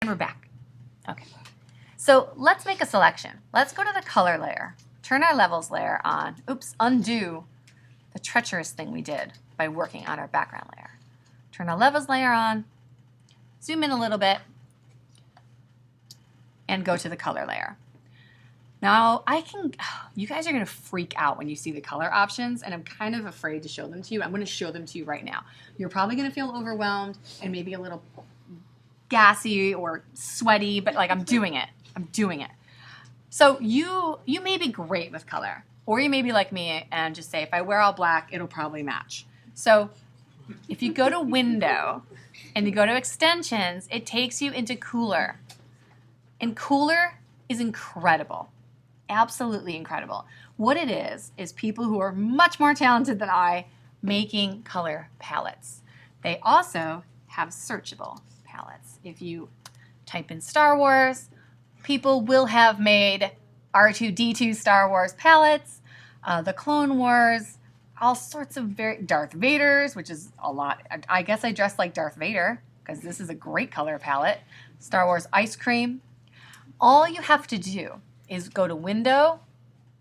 And we're back. Okay. So let's make a selection. Let's go to the color layer. Turn our levels layer on. Oops, undo the treacherous thing we did by working on our background layer. Turn our levels layer on. Zoom in a little bit. And go to the color layer. Now, you guys are going to freak out when you see the color options, and I'm kind of afraid to show them to you. I'm going to show them to you right now. You're probably going to feel overwhelmed and maybe a little gassy or sweaty, but like I'm doing it. I'm doing it. So you may be great with color, or you may be like me and just say, if I wear all black, it'll probably match. So if you go to Window and you go to Extensions, it takes you into Cooler. And Cooler is incredible. Absolutely incredible. What it is people who are much more talented than I making color palettes. They also have searchable palettes. If you type in Star Wars, people will have made R2-D2 Star Wars palettes, the Clone Wars, all sorts of Darth Vader's, which is a lot. I guess I dress like Darth Vader because this is a great color palette. Star Wars Ice Cream. All you have to do is go to Window,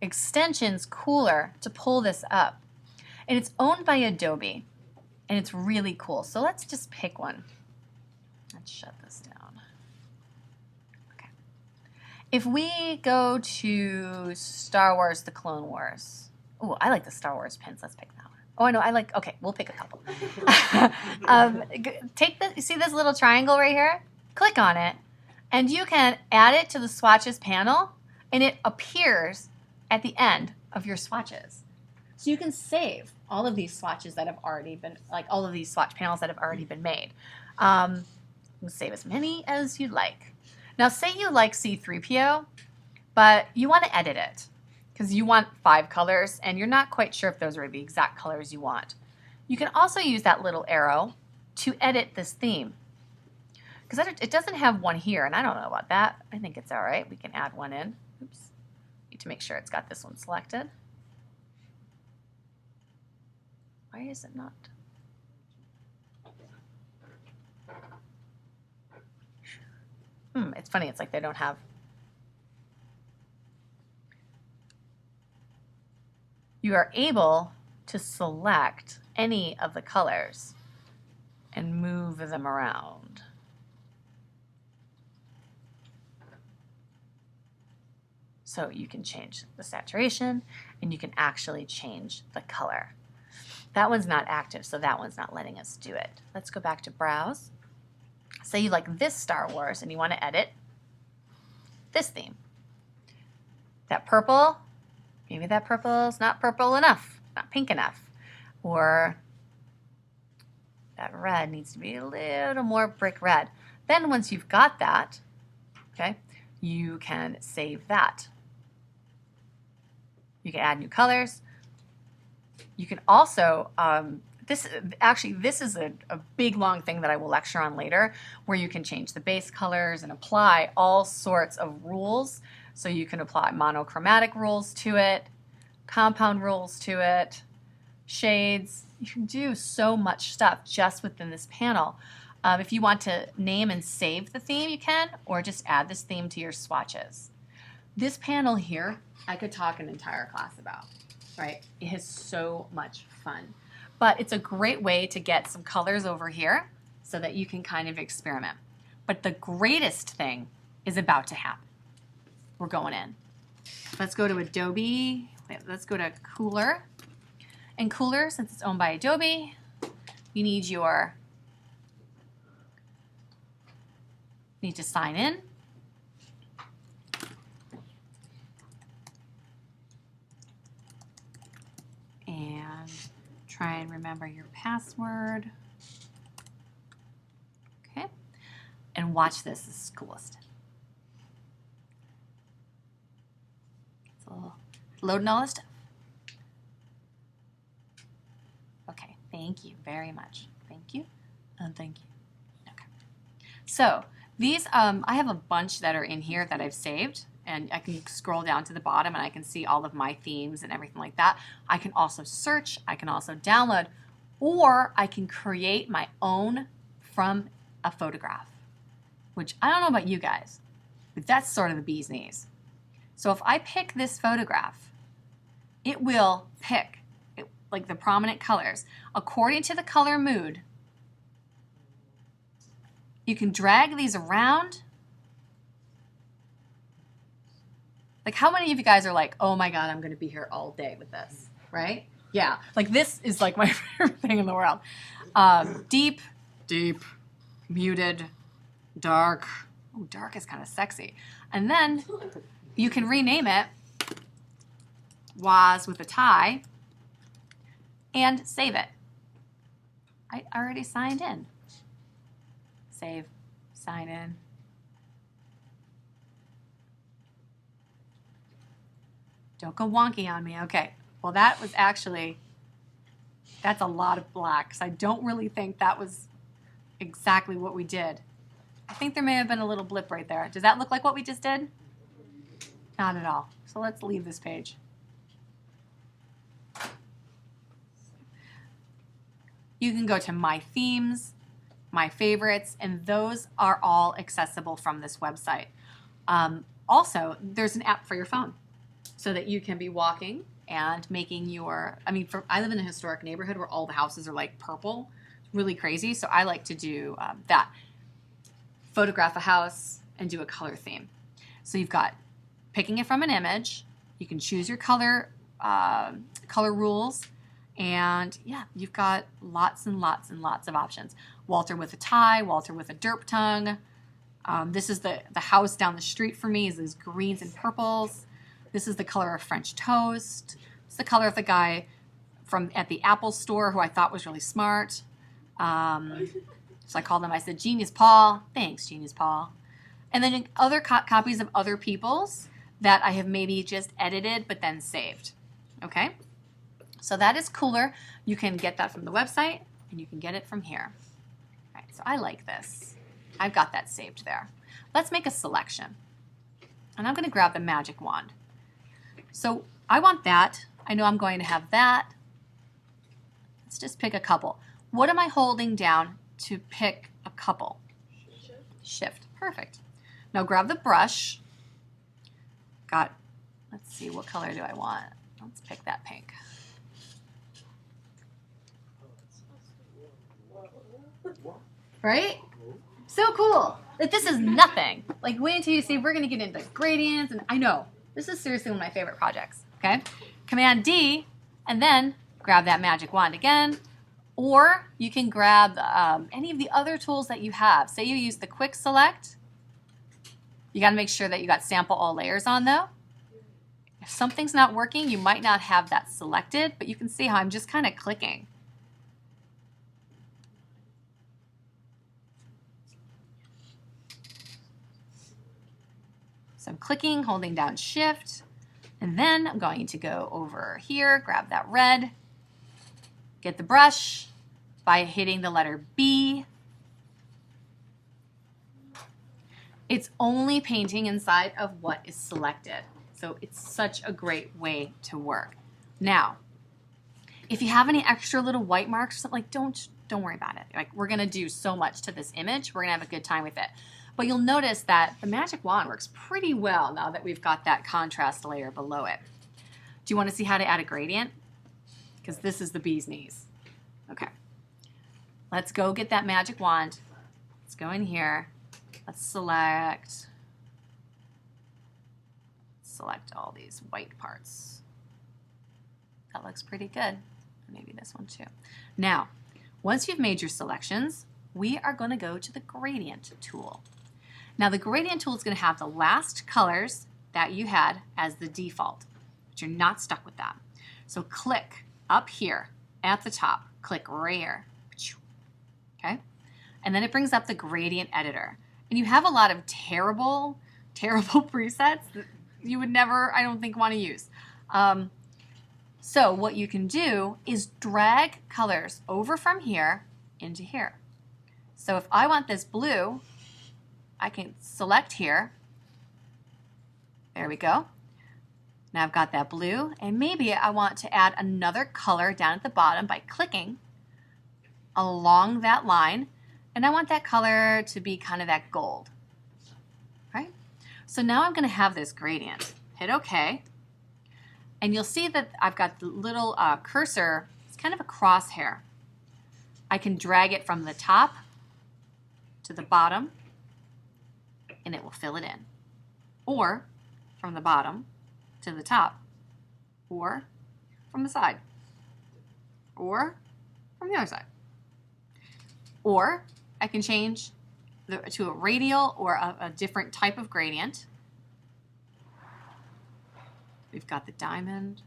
Extensions, Cooler to pull this up. And it's owned by Adobe, and it's really cool. So let's just pick one. Let's shut this down. Okay. If we go to Star Wars, the Clone Wars. Oh, I like the Star Wars pins. Let's pick that one. Oh, I know. Okay, we'll pick a couple. You see this little triangle right here? Click on it, and you can add it to the swatches panel, and it appears at the end of your swatches. So you can save all of these swatches that have already been, like all of these swatch panels that have already been made. You save as many as you'd like. Now say you like C-3PO, but you want to edit it because you want 5 colors and you're not quite sure if those are the exact colors you want. You can also use that little arrow to edit this theme. Because it doesn't have one here, and I don't know about that. I think it's all right. We can add one in. Oops. Need to make sure it's got this one selected. Why is it not? It's funny. It's like they don't have. You are able to select any of the colors and move them around. So you can change the saturation and you can actually change the color. That one's not active, so that one's not letting us do it. Let's go back to Browse. Say you like this Star Wars and you want to edit this theme. That purple, maybe that purple is not purple enough, not pink enough. Or that red needs to be a little more brick red. Then once you've got that, okay, you can save that. You can add new colors. You can also, this is a big long thing that I will lecture on later, where you can change the base colors and apply all sorts of rules. So you can apply monochromatic rules to it, compound rules to it, shades. You can do so much stuff just within this panel. If you want to name and save the theme, you can, or just add this theme to your swatches. This panel here, I could talk an entire class about, right? It is so much fun. But it's a great way to get some colors over here so that you can kind of experiment. But the greatest thing is about to happen. We're going in. Let's go to Adobe. Let's go to Cooler. And Cooler, since it's owned by Adobe, you need to sign in. And try and remember your password. Okay. And watch this. This is coolest. It's a little loading all this stuff. Okay. Thank you very much. Thank you. And thank you. Okay. So these, I have a bunch that are in here that I've saved. And I can scroll down to the bottom and I can see all of my themes and everything like that. I can also search, I can also download, or I can create my own from a photograph. which I don't know about you guys, but that's sort of the bee's knees. So if I pick this photograph, it will pick like the prominent colors. According to the color mood, you can drag these around. Like how many of you guys are like, oh my God, I'm gonna be here all day with this, right? Yeah, like this is like my favorite thing in the world. Deep, muted, dark. Oh, dark is kind of sexy. And then you can rename it Was with a tie and save it. I already signed in. Save, sign in. Don't go wonky on me. Okay, well that was actually, that's a lot of black, so I don't really think that was exactly what we did. I think there may have been a little blip right there. Does that look like what we just did? Not at all. So let's leave this page. You can go to My Themes, My Favorites, and those are all accessible from this website. Also, there's an app for your phone so that you can be walking and making your, I live in a historic neighborhood where all the houses are like purple. It's really crazy. So I like to do that. Photograph a house and do a color theme. So you've got picking it from an image. You can choose your color rules. And yeah, you've got lots and lots and lots of options. Walter with a tie, Walter with a derp tongue. This is the house down the street for me is these greens and purples. This is the color of French toast. It's the color of the guy at the Apple store who I thought was really smart. So I called him, I said, Genius Paul. Thanks, Genius Paul. And then other copies of other people's that I have maybe just edited but then saved. Okay? So that is cooler. You can get that from the website and you can get it from here. All right, so I like this. I've got that saved there. Let's make a selection. And I'm going to grab the magic wand. So I want that. I know I'm going to have that. Let's just pick a couple. What am I holding down to pick a couple? Shift. Perfect. Now grab the brush. Let's see, what color do I want? Let's pick that pink. Right? So cool. Like, this is nothing. Like, wait until you see, we're going to get into gradients. And I know, this is seriously one of my favorite projects. Okay? Command D, and then grab that magic wand again. Or you can grab any of the other tools that you have. Say you use the quick select. You got to make sure that you got sample all layers on, though. If something's not working, you might not have that selected, but you can see how I'm just kind of clicking. So I'm clicking, holding down Shift, and then I'm going to go over here, grab that red, get the brush by hitting the letter B. It's only painting inside of what is selected. So it's such a great way to work. Now, if you have any extra little white marks, like don't worry about it. Like, we're gonna do so much to this image, we're gonna have a good time with it. But you'll notice that the magic wand works pretty well now that we've got that contrast layer below it. Do you want to see how to add a gradient? Because this is the bee's knees. Okay, let's go get that magic wand. Let's go in here. Let's select all these white parts. That looks pretty good. Maybe this one too. Now, once you've made your selections, we are going to go to the gradient tool. Now, the gradient tool is going to have the last colors that you had as the default, but you're not stuck with that. So click up here at the top, click right here, okay? And then it brings up the gradient editor. And you have a lot of terrible presets that you would never, I don't think, want to use. So what you can do is drag colors over from here into here. So if I want this blue, I can select here. There we go. Now I've got that blue, and maybe I want to add another color down at the bottom by clicking along that line, and I want that color to be kind of that gold. So now I'm going to have this gradient. Hit OK. And you'll see that I've got the little cursor. It's kind of a crosshair. I can drag it from the top to the bottom, and it will fill it in. Or from the bottom to the top, or from the side, or from the other side. Or I can change to a radial or a different type of gradient. We've got the diamond.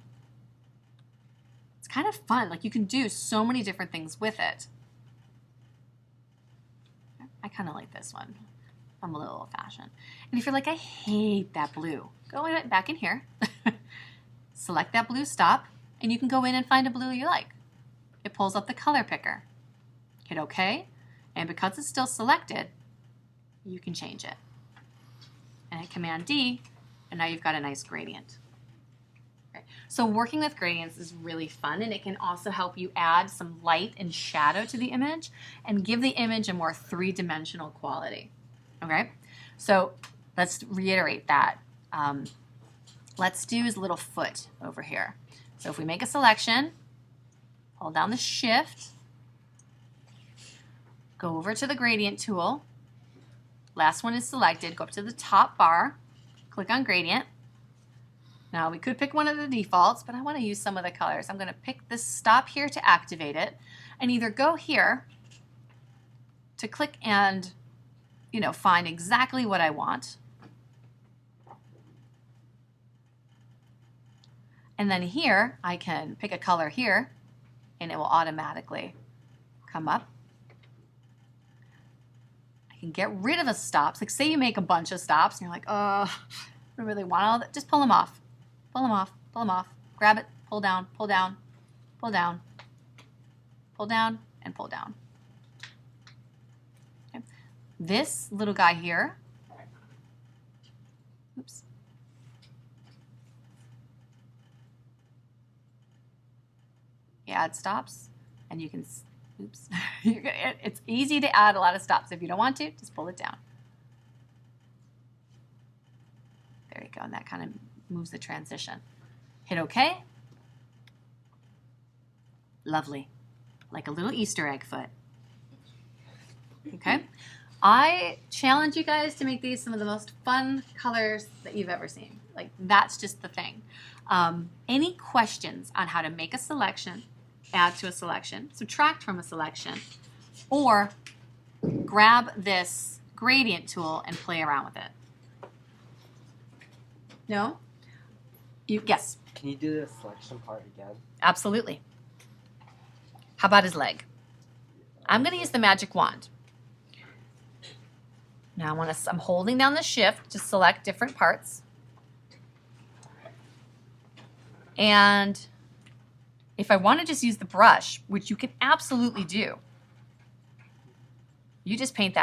It's kind of fun. Like, you can do so many different things with it. I kind of like this one. I'm a little old-fashioned. And if you're like, I hate that blue, go back in here, select that blue stop, and you can go in and find a blue you like. It pulls up the color picker. Hit OK, and because it's still selected, you can change it. And hit Command D, and now you've got a nice gradient. Okay. So working with gradients is really fun, and it can also help you add some light and shadow to the image and give the image a more three-dimensional quality. Okay, so let's reiterate that. Let's do his little foot over here. So if we make a selection, hold down the Shift, go over to the gradient tool. Last one is selected. Go up to the top bar, click on gradient. Now we could pick one of the defaults, but I want to use some of the colors. I'm going to pick this stop here to activate it, and either go here to click and find exactly what I want. And then here, I can pick a color here, and it will automatically come up. I can get rid of the stops. Like, say you make a bunch of stops, and you're like, I don't really want all that. Just pull them off. Pull them off. Pull them off. Grab it. Pull down. Pull down. Pull down. Pull down. And pull down. Okay. This little guy here, oops. You add stops, and you can, oops. It's easy to add a lot of stops. If you don't want to, just pull it down. There you go, and that kind of moves the transition. Hit OK. Lovely, like a little Easter egg foot. Okay, I challenge you guys to make these some of the most fun colors that you've ever seen. Like, that's just the thing. Any questions on how to make a selection, add to a selection, subtract from a selection, or grab this gradient tool and play around with it? No? Yes? Can you do the selection part again? Absolutely. How about his leg? I'm going to use the magic wand. Now I'm holding down the Shift to select different parts. And if I want to just use the brush, which you can absolutely do, you just paint that